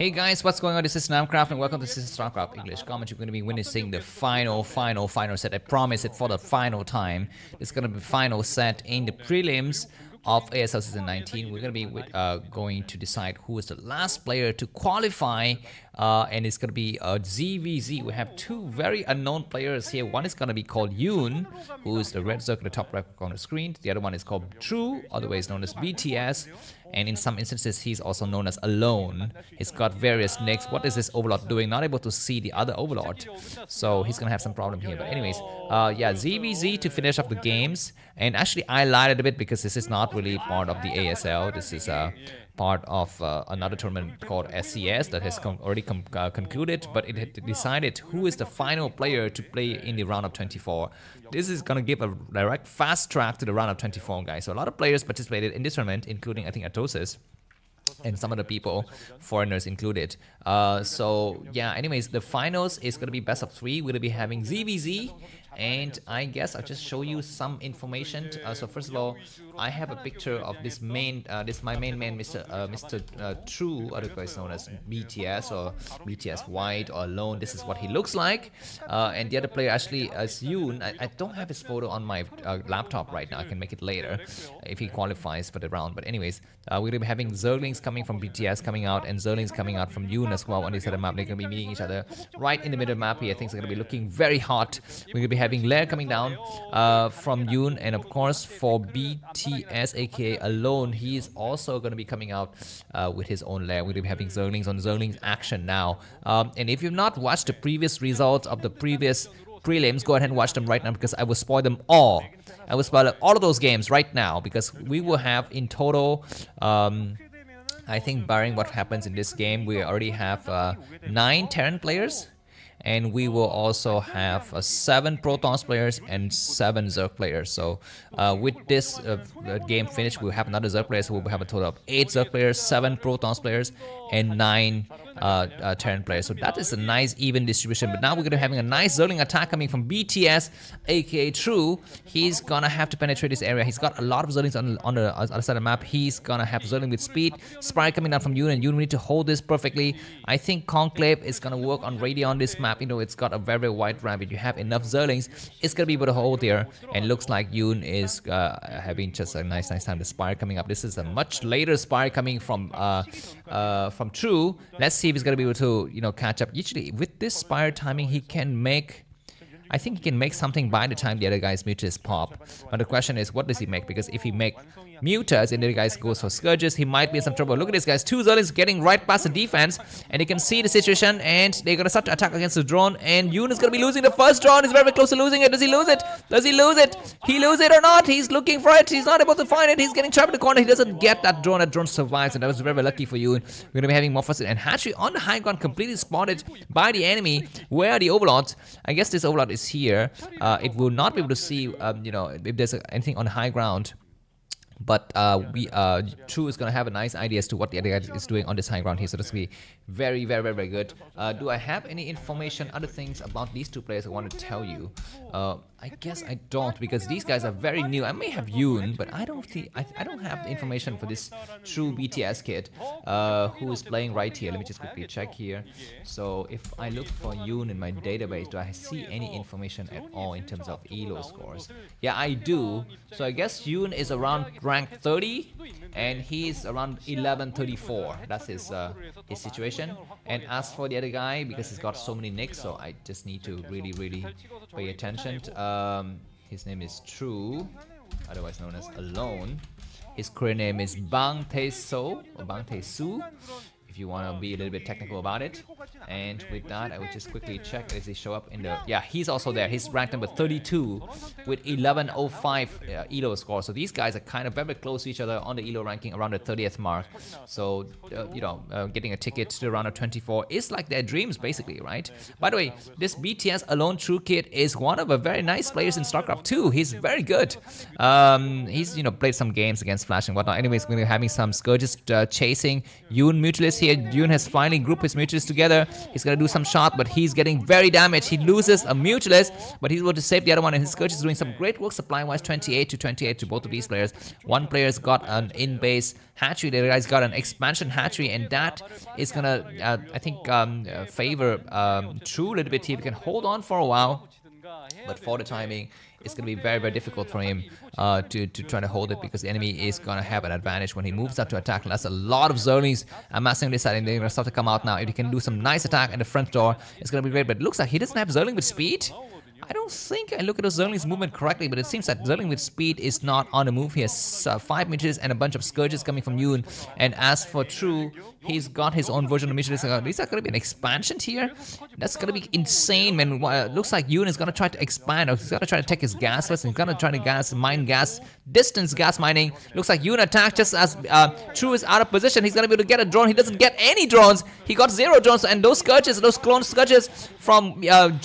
Hey guys, what's going on? This is Namcraft and welcome to this is Starcraft English comment. You're going to be witnessing the final set. I promise it for the final time. It's going to be final set in the prelims of ASL Season 19. We're going to be going to decide who is the last player to qualify, and it's going to be ZvZ. We have two very unknown players here. One is going to be called Yoon, who is the red Zerg in the top right corner screen. The other one is called True, otherwise known as BTS. And in some instances, he's also known as Alone. He's got various nicks. What is this Overlord doing? Not able to see the other Overlord. So he's going to have some problem here. But anyways, yeah, ZvZ to finish off the games. And actually, I lied a bit because this is not really part of the ASL. This is part of another tournament called SCS that has already concluded, but it had decided who is the final player to play in the round of 24. This is going to give a direct fast track to the round of 24, guys. So a lot of players participated in this tournament, including, I think, Atosis and some other people, foreigners included. So yeah, anyways, the finals is going to be best of 3. We're going to be having ZvZ, and I guess I'll just show you some information. So first of all, I have a picture of this my main man, Mr. True, otherwise known as BTS or BTS White or Alone. This is what he looks like, and the other player actually is Yoon. I don't have his photo on my laptop right now. I can make it later if he qualifies for the round. But anyways, we're going to be having Zerglings coming from BTS coming out and Zerglings coming out from Yoon as well on this other map. They're going to be meeting each other right in the middle of the map here. Things are going to be looking very hot. We're going to be having Lair coming down from Yoon, and of course for BTS aka Alone, he is also going to be coming out with his own Lair. We're going to be having Zerglings on Zerglings action now. And if you've not watched the previous results of the previous prelims, go ahead and watch them right now because I will spoil them all. I will spoil all of those games right now because we will have in total, I think barring what happens in this game, we already have 9 Terran players. And we will also have 7 Protons players and 7 Zerg players. So with this game finished, we'll have another Zerg player. So we'll have a total of 8 Zerg players, 7 Protons players, and 9 Terran players. So that is a nice even distribution. But now we're going to be having a nice Zergling attack coming from BTS, aka True. He's going to have to penetrate this area. He's got a lot of Zerglings on the other side of the map. He's going to have Zergling with speed. Spire coming down from Yoon, and Yoon need to hold this perfectly. I think Conclave is going to work on Radeon this map. You know, it's got a very wide ramp. If you have enough Zerglings, it's going to be able to hold there. And looks like Yoon is having just a nice time. The Spire coming up. This is a much later Spire coming from True. Let's see if he's going to be able to, you know, catch up. Usually with this Spire timing, he can make, I think he can make something by the time the other guy's mutas pop. But the question is, what does he make? Because if he make mutas and the other guy goes for Scourges, he might be in some trouble. Look at this, guys. 2 Zerglings getting right past the defense, and you can see the situation, and they're going to start to attack against the drone, and Yoon is going to be losing the first drone. He's very close to losing it. Does he lose it? Does he lose it? He lose it or not? He's looking for it. He's not able to find it. He's getting trapped in the corner. He doesn't get that drone. That drone survives, and that was very lucky for Yoon. We're going to be having Morphosis and Hatchery on the high ground, completely spotted by the enemy. Where are the Overlords? I guess this Overlord is here. It will not be able to see, you know, if there's anything on the high ground. But True is going to have a nice idea as to what the other guy is doing on this high ground here. So this will be very good. Do I have any information, other things about these 2 players I want to tell you? I guess I don't, because these guys are very new. I may have Yoon, but I don't have the information for this True BTS kid who is playing right here. Let me just quickly check here. So if I look for Yoon in my database, do I see any information at all in terms of ELO scores? Yeah, I do. So I guess Yoon is around rank 30 and he's around 1134. That's his situation. And as for the other guy, because he's got so many nicks, so I just need to really pay attention. His name is True, otherwise known as Alone. His Korean name is Bang Tae-so or Bang Tae-su, if you want to be a little bit technical about it. And with that, I will just quickly check as they show up in the... Yeah, he's also there. He's ranked number 32 with 1105 ELO score. So these guys are kind of very close to each other on the ELO ranking around the 30th mark. So, you know, getting a ticket to the round of 24 is like their dreams, basically, right? By the way, this BTS Alone True kid is one of the very nice players in Starcraft 2. He's very good. He's, you know, played some games against Flash and whatnot. Anyways, we're having some Scourges chasing Yoon Mutualist here. Yoon has finally grouped his mutualists together. He's gonna do some shot, but he's getting very damaged. He loses a mutualist, but he's able to save the other one, and his Scourge is doing some great work supply-wise. 28 to 28 to both of these players. One player's got an in-base hatchery, the other guy's got an expansion hatchery, and that is gonna, I think, favor True a little bit here. He can hold on for a while, but for the timing, it's going to be very, very difficult for him to try to hold it, because the enemy is going to have an advantage when he moves up to attack. That's a lot of Zerlings amassing this side, and they're going to start to come out now. If he can do some nice attack at the front door, it's going to be great, but it looks like he doesn't have Zerling with speed. I don't think I look at those Zerling's movement correctly, but it seems that Zerling with speed is not on the move. He has 5 mutualists and a bunch of Scourges coming from Yoon. And as for True, he's got his own version of mutualists. Is that going to be an expansion here? That's going to be insane, man. Looks like Yoon is going to try to expand, or he's going to try to take his gas first. He's going to try to mine gas, distance gas mining. Looks like Yoon attacked just as True is out of position. He's going to be able to get a drone. He doesn't get any drones. He got 0 drones, and those Scourges, those clone Scourges from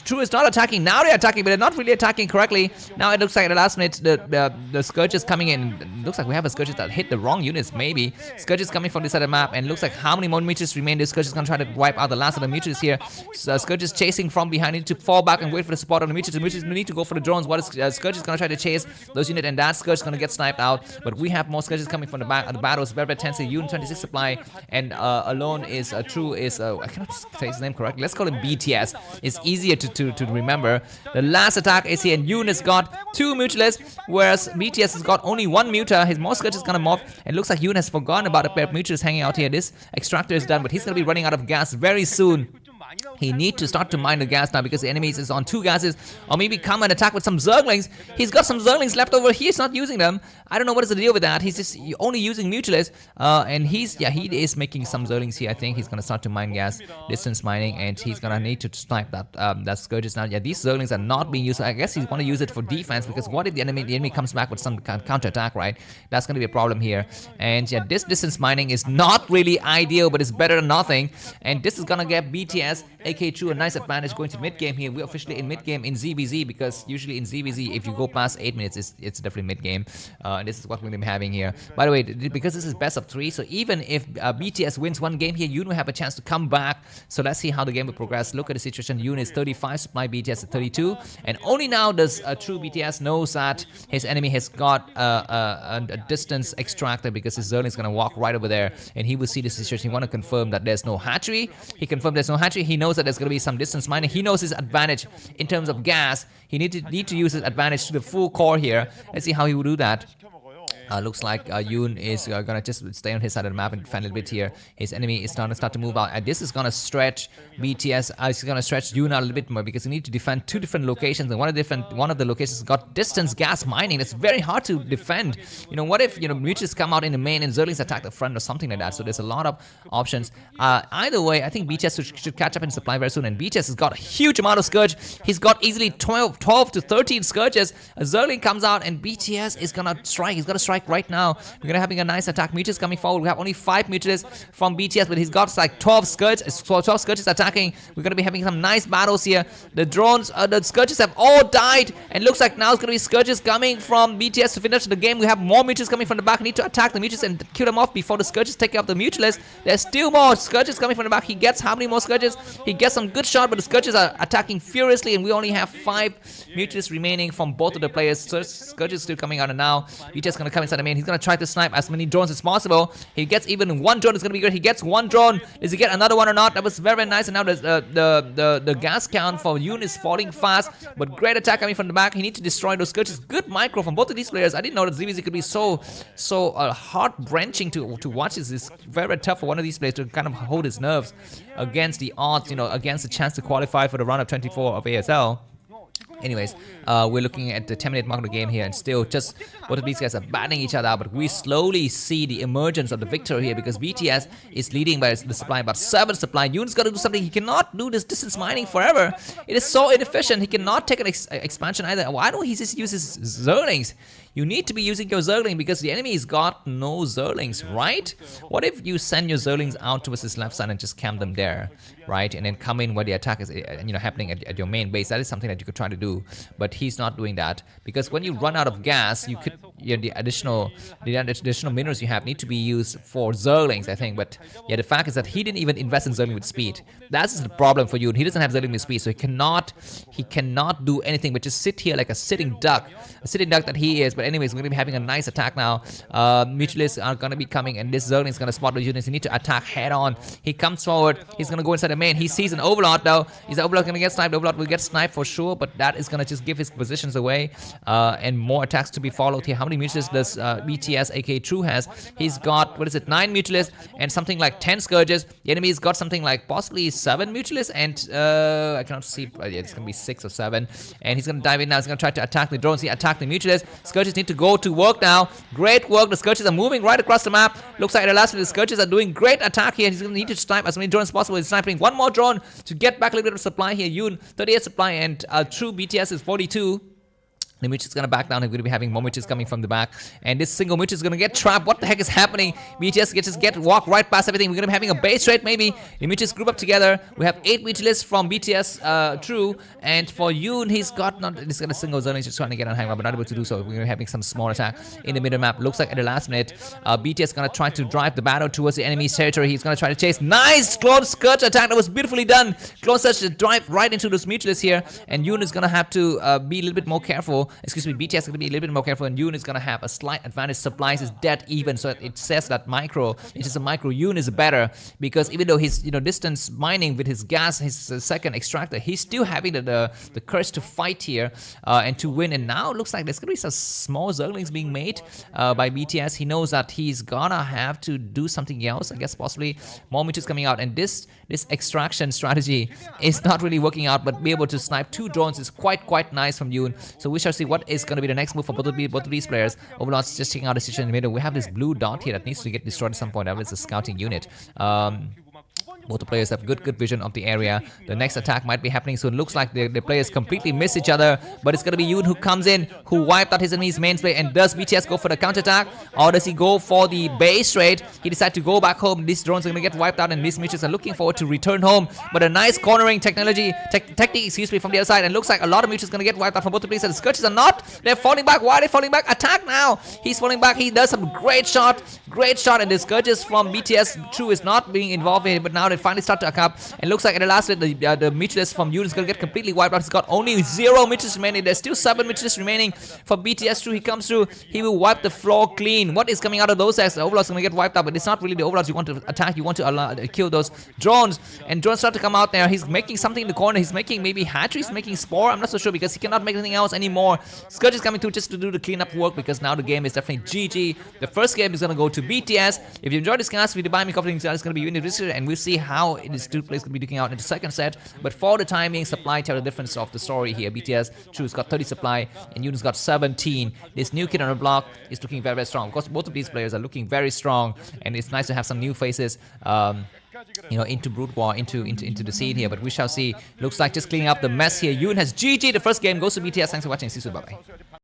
True is not attacking. Now they're attacking, but they're not really attacking correctly. Now it looks like at the last minute the Scourges coming in. It looks like we have a Scourges that hit the wrong units, maybe. Scourges coming from this side of the map, and it looks like how many more mutualists remain. This Scourge is going to try to wipe out the last of the mutualists here. So Scourge is chasing from behind. Need to fall back and wait for the support on the mutualists. The mutualists need to go for the drones. What is Scourge is going to try to chase those units, and that Scourge is going to get sniped out. But we have more Scourges coming from the back. The battle is very, very tense. Yoon 26 supply, and alone is True is I cannot say his name correctly. Let's call him BTS. It's easier to remember. The last attack is here, and Yoon has got 2 mutualists, whereas BTS has got only 1 muta. His more Scourge is going to morph, and it looks like Yoon has forgotten about a pair of mutualists hanging out here. This extractor is done, but he's going to be running out of gas very soon. He needs to start to mine the gas now, because the enemy is on 2 gases, or maybe come and attack with some Zerglings. He's got some Zerglings left over. He's not using them. I don't know what is the deal with that. He's just only using mutualists, and he is making some Zerglings here. I think he's gonna start to mine gas, distance mining, and he's gonna need to snipe that Scourges now. Yeah, these Zerglings are not being used. I guess he's gonna use it for defense, because what if the enemy comes back with some counter attack, right? That's gonna be a problem here. And yeah, this distance mining is not really ideal, but it's better than nothing. And this is gonna get BTS, aka True, a nice advantage going to mid game here. We're officially in mid game in ZvZ, because usually in ZvZ, if you go past 8 minutes, it's definitely mid game. And this is what we're going to be having here. By the way, because this is best of 3, so even if BTS wins 1 game here, Yoon will have a chance to come back. So let's see how the game will progress. Look at the situation. Yoon is 35 supply, BTS at 32, and only now does True BTS knows that his enemy has got a distance extractor, because his zone is going to walk right over there, and he will see the situation. He want to confirm that there's no hatchery. He confirmed there's no hatchery. He knows that there's going to be some distance mining. He knows his advantage in terms of gas. He need to use his advantage to the full core here. Let's see how he will do that. Looks like Yoon is gonna just stay on his side of the map and defend a little bit here. His enemy is starting to start to move out, and this is gonna stretch BTS. It's gonna stretch Yoon out a little bit more, because you need to defend 2 different locations, and one of the locations got distance gas mining. It's very hard to defend. You know, what if mutuals come out in the main and Zerlings attack the front or something like that? So there's a lot of options. Either way, I think BTS should catch up in supply very soon, and BTS has got a huge amount of Scourge. He's got easily 12 to 13 Scourges. A Zerling comes out, and BTS is gonna strike. He's gonna strike right now. We're gonna having a nice attack. Mutualists coming forward. We have only 5 mutualists from BTS, but he's got like 12 Scourges. 12 Scourges attacking. We're gonna be having some nice battles here. The drones, the Scourges have all died, and looks like now it's gonna be Scourges coming from BTS to finish the game. We have more mutualists coming from the back. We need to attack the mutualists and kill them off before the Scourges take out the mutualists. There's still more Scourges coming from the back. He gets how many more Scourges? He gets some good shot, but the Scourges are attacking furiously, and we only have 5 mutualists remaining from both of the players. So Scourges still coming out, and now BTS gonna come inside the main. He's gonna try to snipe as many drones as possible. He gets even 1 drone. It's gonna be good. He gets 1 drone. Does he get another one or not? That was very, very nice. And now the gas count for Yoon is falling fast, but great attack coming from the back. He needs to destroy those Scourges. Good micro from both of these players. I didn't know that ZvZ could be so heart-wrenching to watch. It's very, very tough for one of these players to kind of hold his nerves against the odds, against the chance to qualify for the round of 24 of ASL. Anyways, we're looking at the 10-minute mark of the game here, and still just both of these guys are battling each other out, but we slowly see the emergence of the victor here, because BTS is leading by the supply, about 7 supply. Yoon's got to do something. He cannot do this distance mining forever. It is so inefficient. He cannot take an expansion either. Why don't he just use his Zerlings? You need to be using your Zergling because the enemy's got no Zerglings, right? What if you send your Zerglings out towards this left side and just camp them there, right? And then come in where the attack is, happening at your main base. That is something that you could try to do, but he's not doing that because when you run out of gas, you could, the additional minerals you have need to be used for Zerglings, I think. But yeah, the fact is that he didn't even invest in Zergling with speed. That's the problem for you. He doesn't have Zergling with speed, so he cannot do anything but just sit here like a sitting duck that he is. But anyways, we're gonna be having a nice attack now. Mutualists are gonna be coming, and this Zergling is gonna spot the units. You need to attack head on. He comes forward. He's gonna go inside the main. He sees an Overlord though. Is the Overlord gonna get sniped? The Overlord will get sniped for sure, but that is gonna just give his positions away, and more attacks to be followed here. How many mutualists does BTS aka True has? He's got, what is it, 9 mutualists and something like 10 scourges. The enemy's got something like possibly 7 mutualists, and I cannot see, yeah, it's gonna be 6 or 7. And he's gonna dive in now. He's gonna try to attack the drones. He attacked the mutualists. Scourges need to go to work now. Great work. The Scourges are moving right across the map. Looks like at the last minute the Scourges are doing great attack here. He's gonna need to snipe as many drones as possible. He's sniping one more drone to get back a little bit of supply here. Yoon 38 supply, and True BTS is 42. The Mitch is gonna back down. He's gonna be having more Mitches coming from the back, and this single Mitch is gonna get trapped. What the heck is happening? BTS just walk right past everything. We're gonna be having a base raid maybe. The Mitches group up together. We have 8 Mitches from BTS True, and for Yoon, he's got a single zone. He's just trying to get on hang, but not able to do so. We're gonna be having some small attack in the middle map. Looks like at the last minute, BTS gonna try to drive the battle towards the enemy's territory. He's gonna try to chase. Nice clone scourge attack. That was beautifully done. Clone scourge to drive right into those Mitches here, and Yoon is gonna have to be a little bit more careful. Excuse me, BTS is going to be a little bit more careful, and Yoon is going to have a slight advantage. Supplies is dead even, so it says that it is a micro. Yoon is better because even though he's distance mining with his gas, his second extractor, he's still having the courage to fight here and to win. And now it looks like there's going to be some small Zerglings being made by BTS. He knows that he's gonna have to do something else. I guess possibly more Mitches coming out, and this extraction strategy is not really working out. But be able to snipe 2 drones is quite nice from Yoon. So we shall see what is going to be the next move for both of these players. Overlord's just checking out the situation in the middle. We have this blue dot here that needs to get destroyed at some point. That is a scouting unit. Both the players have good vision of the area. The next attack might be happening soon. Looks like the players completely miss each other, but it's gonna be Yoon who comes in, who wiped out his enemy's main play. And does BTS go for the counter attack, or does he go for the base raid? He decided to go back home. These drones are gonna get wiped out, and these Mitches are looking forward to return home. But a nice cornering technique, excuse me, from the other side, and looks like a lot of Mitches gonna get wiped out from both the players. And the Scourges are not. They're falling back. Why are they falling back? Attack now! He's falling back. He does some great shot, and the Scourges from BTS True is not being involved in it. But now they finally start to come. And looks like at the last minute, the Mitches from Yoon is going to get completely wiped out. He's got only 0 Mitches remaining. There's still 7 Mitches remaining for BTS True. He comes through. He will wipe the floor clean. What is coming out of those attacks? The Overlord's going to get wiped out, but it's not really the Overlords you want to attack. You want to kill those drones. And drones start to come out there. He's making something in the corner. He's making maybe hatcheries, making spore. I'm not so sure because he cannot make anything else anymore. Scourge is coming through just to do the cleanup work because now the game is definitely GG. The first game is going to go to BTS. If you enjoyed this cast, video, buy me coffee, it's going to be in the description, and we'll see how these 2 players going to be looking out in the second set. But for the time being, supply tell the difference of the story here. BTS True's got 30 supply and Yoon's got 17. This new kid on the block is looking very strong. Of course, both of these players are looking very strong, and it's nice to have some new faces into broodwar, into the scene here. But we shall see. Looks like just cleaning up the mess here. Yoon has GG. The first game goes to BTS. Thanks for watching. See you soon. Bye bye.